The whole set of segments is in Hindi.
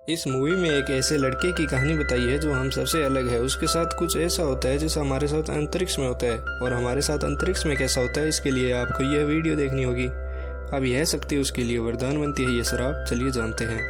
इस मूवी में एक ऐसे लड़के की कहानी बताई है जो हम सबसे अलग है। उसके साथ कुछ ऐसा होता है जैसा हमारे साथ अंतरिक्ष में होता है, और हमारे साथ अंतरिक्ष में कैसा होता है इसके लिए आपको यह वीडियो देखनी होगी। अब यह शक्ति उसके लिए वरदान बनती है, ये शराब चलिए जानते हैं।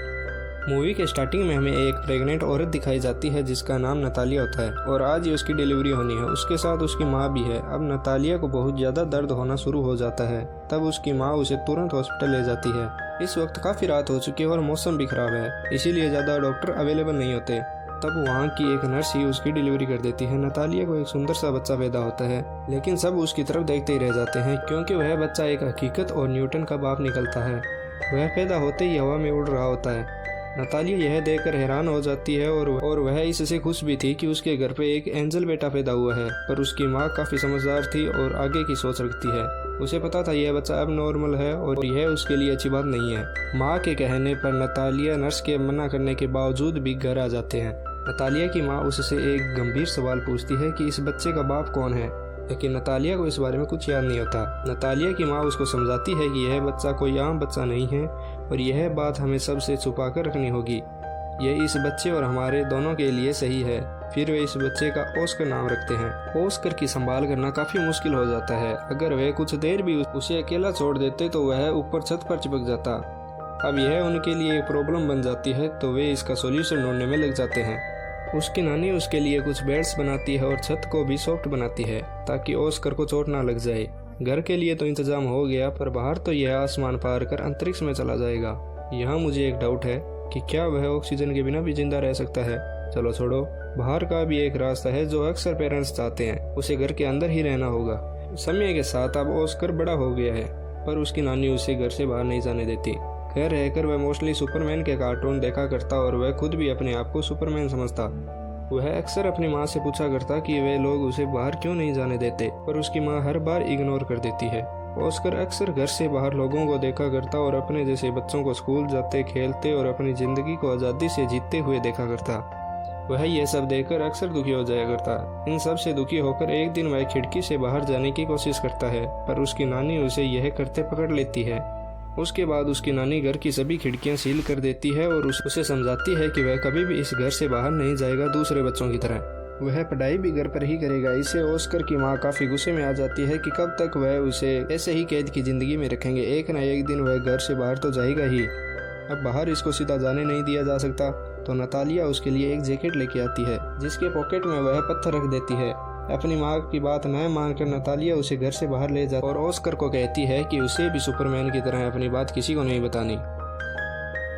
मूवी के स्टार्टिंग में हमें एक प्रेग्नेंट औरत दिखाई जाती है जिसका नाम नतालिया होता है, और आज ही उसकी डिलीवरी होनी है। उसके साथ उसकी माँ भी है। अब नतालिया को बहुत ज़्यादा दर्द होना शुरू हो जाता है। तब उसकी माँ उसे तुरंत हॉस्पिटल ले जाती है। इस वक्त काफ़ी रात हो चुकी है और मौसम भी खराब है, इसीलिए ज़्यादा डॉक्टर अवेलेबल नहीं होते। तब वहाँ की एक नर्स ही उसकी डिलीवरी कर देती है। नतालिया को एक सुंदर सा बच्चा पैदा होता है, लेकिन सब उसकी तरफ देखते ही रह जाते हैं क्योंकि वह बच्चा एक हकीकत और न्यूटन का बाप निकलता है। वह पैदा होते ही हवा में उड़ रहा होता है। नतालिया यह देखकर हैरान हो जाती है और वह इससे खुश भी थी कि उसके घर पे एक एंजल बेटा पैदा हुआ है। पर उसकी माँ काफ़ी समझदार थी और आगे की सोच रखती है। उसे पता था यह बच्चा अब नॉर्मल है और यह उसके लिए अच्छी बात नहीं है। माँ के कहने पर नतालिया नर्स के मना करने के बावजूद भी घर आ जाते हैं। नतालिया की माँ उससे एक गंभीर सवाल पूछती है कि इस बच्चे का बाप कौन है, लेकिन नतालिया को इस बारे में कुछ याद नहीं होता। नतालिया की माँ उसको समझाती है कि यह बच्चा कोई आम बच्चा नहीं है और यह बात हमें सबसे छुपा कर रखनी होगी। यह इस बच्चे और हमारे दोनों के लिए सही है। फिर वे इस बच्चे का ऑस्कर नाम रखते हैं। ऑस्कर की संभाल करना काफ़ी मुश्किल हो जाता है। अगर वह कुछ देर भी उसे अकेला छोड़ देते तो वह ऊपर छत पर चिपक जाता। अब यह उनके लिए एक प्रॉब्लम बन जाती है, तो वे इसका सोल्यूशन ढूंढने में लग जाते हैं। उसकी नानी उसके लिए कुछ बेड्स बनाती है और छत को भी सॉफ्ट बनाती है ताकि ऑस्कर को चोट ना लग जाए। घर के लिए तो इंतजाम हो गया, पर बाहर तो यह आसमान पार कर अंतरिक्ष में चला जाएगा। यहाँ मुझे एक डाउट है कि क्या वह ऑक्सीजन के बिना भी जिंदा रह सकता है। चलो छोड़ो, बाहर का भी एक रास्ता है जो अक्सर पेरेंट्स चाहते हैं, उसे घर के अंदर ही रहना होगा। समय के साथ अब ऑस्कर बड़ा हो गया है, पर उसकी नानी उसे घर से बाहर नहीं जाने देती। घर रहकर वह मोस्टली सुपरमैन के कार्टून देखा करता और वह खुद भी अपने आप को सुपरमैन समझता। वह अक्सर अपनी माँ से पूछा करता कि वे लोग उसे बाहर क्यों नहीं जाने देते, पर उसकी माँ हर बार इग्नोर कर देती है। ऑस्कर अक्सर घर से बाहर लोगों को देखा करता और अपने जैसे बच्चों को स्कूल जाते, खेलते और अपनी जिंदगी को आज़ादी से जीते हुए देखा करता। वह यह सब देखकर अक्सर दुखी हो जाया करता। इन सब से दुखी होकर एक दिन वह खिड़की से बाहर जाने की कोशिश करता है, पर उसकी नानी उसे यह करते पकड़ लेती है। उसके बाद उसकी नानी घर की सभी खिड़कियां सील कर देती है और उसे समझाती है कि वह कभी भी इस घर से बाहर नहीं जाएगा दूसरे बच्चों की तरह। वह पढ़ाई भी घर पर ही करेगा। इसे ऑस्कर की माँ काफ़ी गुस्से में आ जाती है कि कब तक वह उसे ऐसे ही कैद की ज़िंदगी में रखेंगे। एक न एक दिन वह घर से बाहर तो जाएगा ही। अब बाहर इसको सीधा जाने नहीं दिया जा सकता, तो नतालिया उसके लिए एक जैकेट लेके आती है जिसके पॉकेट में वह पत्थर रख देती है। अपनी माँ की बात न मानकर नतालिया उसे घर से बाहर ले जाती और ऑस्कर को कहती है कि उसे भी सुपरमैन की तरह अपनी बात किसी को नहीं बतानी।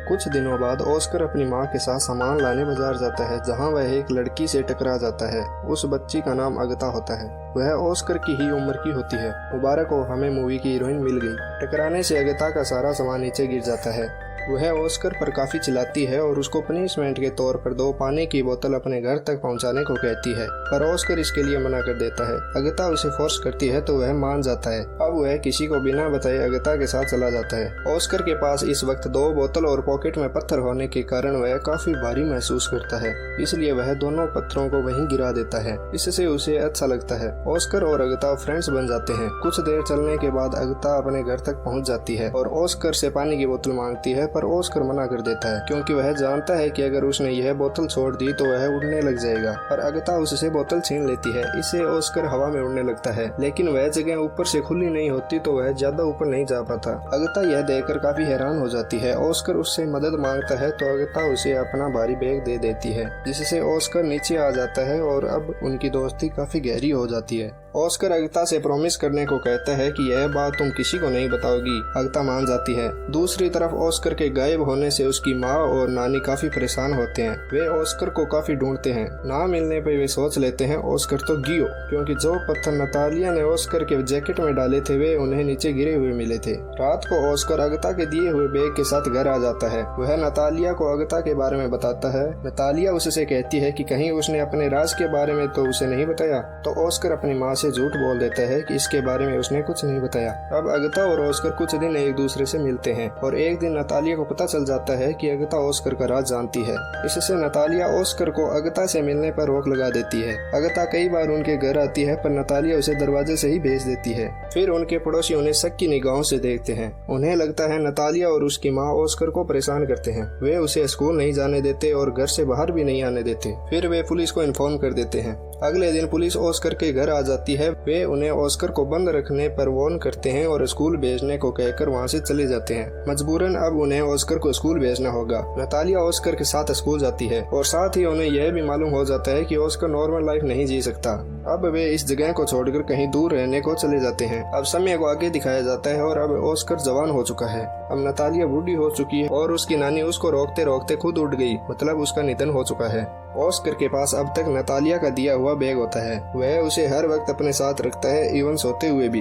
कुछ दिनों बाद ऑस्कर अपनी माँ के साथ सामान लाने बाजार जाता है, जहाँ वह एक लड़की से टकरा जाता है। उस बच्ची का नाम अगता होता है। वह ऑस्कर की ही उम्र की होती है। मुबारक हो, हमें मूवी की हीरोइन मिल गई। टकराने से अगता का सारा सामान नीचे गिर जाता है। वह ऑस्कर पर काफ़ी चिल्लाती है और उसको पनिशमेंट के तौर पर 2 पानी की बोतल अपने घर तक पहुंचाने को कहती है, पर ऑस्कर इसके लिए मना कर देता है। अगता उसे फोर्स करती है तो वह मान जाता है। अब वह किसी को बिना बताए अगता के साथ चला जाता है। ऑस्कर के पास इस वक्त 2 बोतल और पॉकेट में पत्थर होने के कारण वह काफ़ी भारी महसूस करता है, इसलिए वह दोनों पत्थरों को वहीं गिरा देता है। इससे उसे अच्छा लगता है। ऑस्कर और अगता फ्रेंड्स बन जाते हैं। कुछ देर चलने के बाद अगता अपने घर तक पहुँच जाती है और ऑस्कर से पानी की बोतल मांगती है, पर ऑस्कर मना कर देता है क्योंकि वह जानता है कि अगर उसने यह बोतल छोड़ दी तो वह उड़ने लग जाएगा। पर अगता उससे बोतल छीन लेती है। इससे ऑस्कर हवा में उड़ने लगता है, लेकिन वह जगह ऊपर से खुली नहीं होती तो वह ज्यादा ऊपर नहीं जा पाता। अगता यह देखकर काफी हैरान हो जाती है। ऑस्कर उससे मदद मांगता है तो अगता उसे अपना भारी बैग दे देती है, जिससे ऑस्कर नीचे आ जाता है और अब उनकी दोस्ती काफी गहरी हो जाती है। ऑस्कर अगता से प्रॉमिस करने को कहता है कि यह बात तुम किसी को नहीं बताओगी। अगता मान जाती है। दूसरी तरफ ऑस्कर के गायब होने से उसकी माँ और नानी काफी परेशान होते हैं। वे ऑस्कर को काफी ढूंढते हैं। ना मिलने पर वे सोच लेते हैं ऑस्कर तो गियो, क्योंकि जो पत्थर नतालिया ने ऑस्कर के जैकेट में डाले थे वे उन्हें नीचे गिरे हुए मिले थे। रात को ऑस्कर अगता के दिए हुए बैग के साथ घर आ जाता है। वह नतालिया को अगता के बारे में बताता है। नतालिया उससे कहती है कि कहीं उसने अपने राज के बारे में तो उसे नहीं बताया, तो ऑस्कर अपनी माँ से झूठ बोल देता है कि इसके बारे में उसने कुछ नहीं बताया। अब अगता और ऑस्कर कुछ दिन एक दूसरे से मिलते हैं और एक दिन नतालिया को पता चल जाता है कि अगता ऑस्कर का राज जानती है। इससे नतालिया ऑस्कर को अगता से मिलने पर रोक लगा देती है। अगता कई बार उनके घर आती है पर नतालिया उसे दरवाजे से ही भेज देती है। फिर उनके पड़ोसी उन्हें शक की निगाहों से देखते हैं। उन्हें लगता है नतालिया और उसकी माँ ऑस्कर को परेशान करते हैं। वे उसे स्कूल नहीं जाने देते और घर से बाहर भी नहीं आने देते। फिर वे पुलिस को इन्फॉर्म कर देते हैं। अगले दिन पुलिस ऑस्कर के घर आ जाती है। वे उन्हें ऑस्कर को बंद रखने पर वार्न करते हैं और स्कूल भेजने को कहकर वहां से चले जाते हैं। मजबूरन अब उन्हें ऑस्कर को स्कूल भेजना होगा। नतालिया ऑस्कर के साथ स्कूल जाती है और साथ ही उन्हें यह भी मालूम हो जाता है कि ऑस्कर नॉर्मल लाइफ नहीं जी सकता। अब वे इस जगह को छोड़कर कहीं दूर रहने को चले जाते हैं। अब समय को आगे दिखाया जाता है और अब ऑस्कर जवान हो चुका है। अब नतालिया बूढ़ी हो चुकी है और उसकी नानी उसको रोकते रोकते खुद उठ गई, मतलब उसका निधन हो चुका है। ऑस्कर के पास अब तक नतालिया का दिया हुआ बैग होता है। वह उसे हर वक्त अपने साथ रखता है, इवन सोते हुए भी।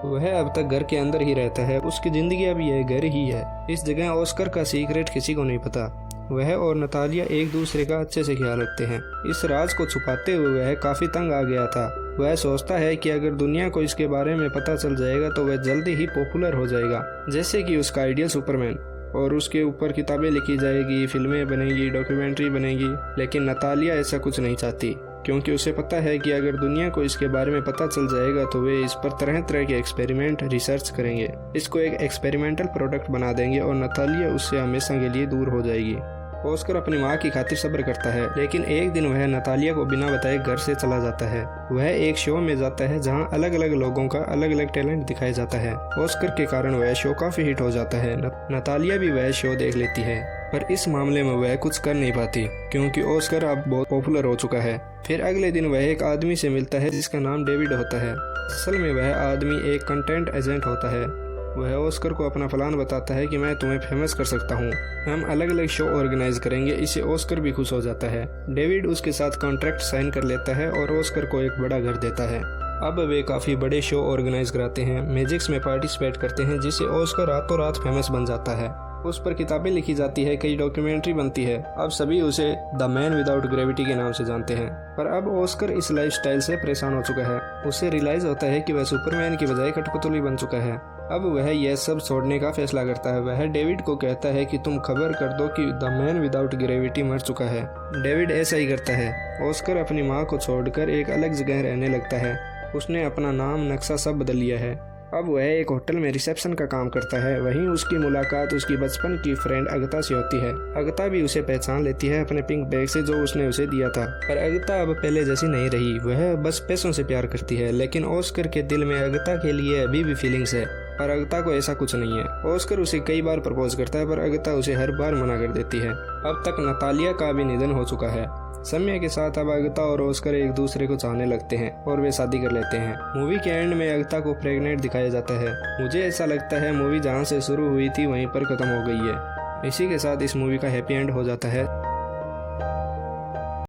वह अब तक घर के अंदर ही रहता है। उसकी जिंदगी अब यह घर ही है। इस जगह ऑस्कर का सीक्रेट किसी को नहीं पता। वह और नतालिया एक दूसरे का अच्छे से ख्याल रखते हैं। इस राज को छुपाते हुए वह काफी तंग आ गया था। वह सोचता है कि अगर दुनिया को इसके बारे में पता चल जाएगा तो वह जल्दी ही पॉपुलर हो जाएगा, जैसे कि उसका आइडियल सुपरमैन, और उसके ऊपर किताबें लिखी जाएगी, फिल्में बनेगी, डॉक्यूमेंट्री बनेगी। लेकिन नतालिया ऐसा कुछ नहीं चाहती, क्योंकि उसे पता है कि अगर दुनिया को इसके बारे में पता चल जाएगा तो वे इस पर तरह तरह के एक्सपेरिमेंट रिसर्च करेंगे, इसको एक एक्सपेरिमेंटल प्रोडक्ट बना देंगे और नतालिया उससे हमेशा के लिए दूर हो जाएगी। ऑस्कर अपनी माँ की खातिर सब्र करता है, लेकिन एक दिन वह नतालिया को बिना बताए घर से चला जाता है। वह एक शो में जाता है जहाँ अलग अलग लोगों का अलग अलग टैलेंट दिखाया जाता है। ऑस्कर के कारण वह शो काफी हिट हो जाता है। नतालिया भी वह शो देख लेती है, पर इस मामले में वह कुछ कर नहीं पाती क्योंकि ऑस्कर अब बहुत पॉपुलर हो चुका है। फिर अगले दिन वह एक आदमी से मिलता है जिसका नाम डेविड होता है। असल में वह आदमी एक कंटेंट एजेंट होता है। वह ऑस्कर को अपना प्लान बताता है कि मैं तुम्हें फेमस कर सकता हूँ, हम अलग अलग शो ऑर्गेनाइज करेंगे। इससे ऑस्कर भी खुश हो जाता है। डेविड उसके साथ कॉन्ट्रैक्ट साइन कर लेता है और ऑस्कर को एक बड़ा घर देता है। अब वे काफ़ी बड़े शो ऑर्गेनाइज कराते हैं, मैजिक्स में पार्टिसिपेट करते हैं, जिससे ऑस्कर रातों रात फेमस बन जाता है। उस पर किताबें लिखी जाती है, कई डॉक्यूमेंट्री बनती है। अब सभी उसे द मैन विदाउट ग्रेविटी के नाम से जानते हैं। पर अब ऑस्कर इस लाइफस्टाइल से परेशान हो चुका है। उसे रियलाइज होता है कि वह सुपरमैन की बजाय कठपुतली बन चुका है। अब वह यह सब छोड़ने का फैसला करता है। वह डेविड को कहता है कि तुम खबर कर दो कि द मैन विदाउट ग्रेविटी मर चुका है। डेविड ऐसा ही करता है। ऑस्कर अपनी माँ को छोड़कर एक अलग जगह रहने लगता है। उसने अपना नाम, नक्शा सब बदल लिया है। अब वह एक होटल में रिसेप्शन का काम करता है। वहीं उसकी मुलाकात उसकी बचपन की फ्रेंड अगता से होती है। अगता भी उसे पहचान लेती है अपने पिंक बैग से जो उसने उसे दिया था। पर अगता अब पहले जैसी नहीं रही। वह बस पैसों से प्यार करती है, लेकिन ऑस्कर के दिल में अगता के लिए अभी भी फीलिंग्स है। पर अगता को ऐसा कुछ नहीं है। ऑस्कर उसे कई बार प्रपोज करता है पर अगता उसे हर बार मना कर देती है। अब तक नतालिया का भी निधन हो चुका है। समय के साथ अब अगता और ऑस्कर एक दूसरे को चाहने लगते हैं और वे शादी कर लेते हैं। मूवी के एंड में अगता को प्रेग्नेंट दिखाया जाता है। मुझे ऐसा लगता है मूवी जहाँ से शुरू हुई थी वहीं पर खत्म हो गई है। इसी के साथ इस मूवी का हैप्पी एंड हो जाता है।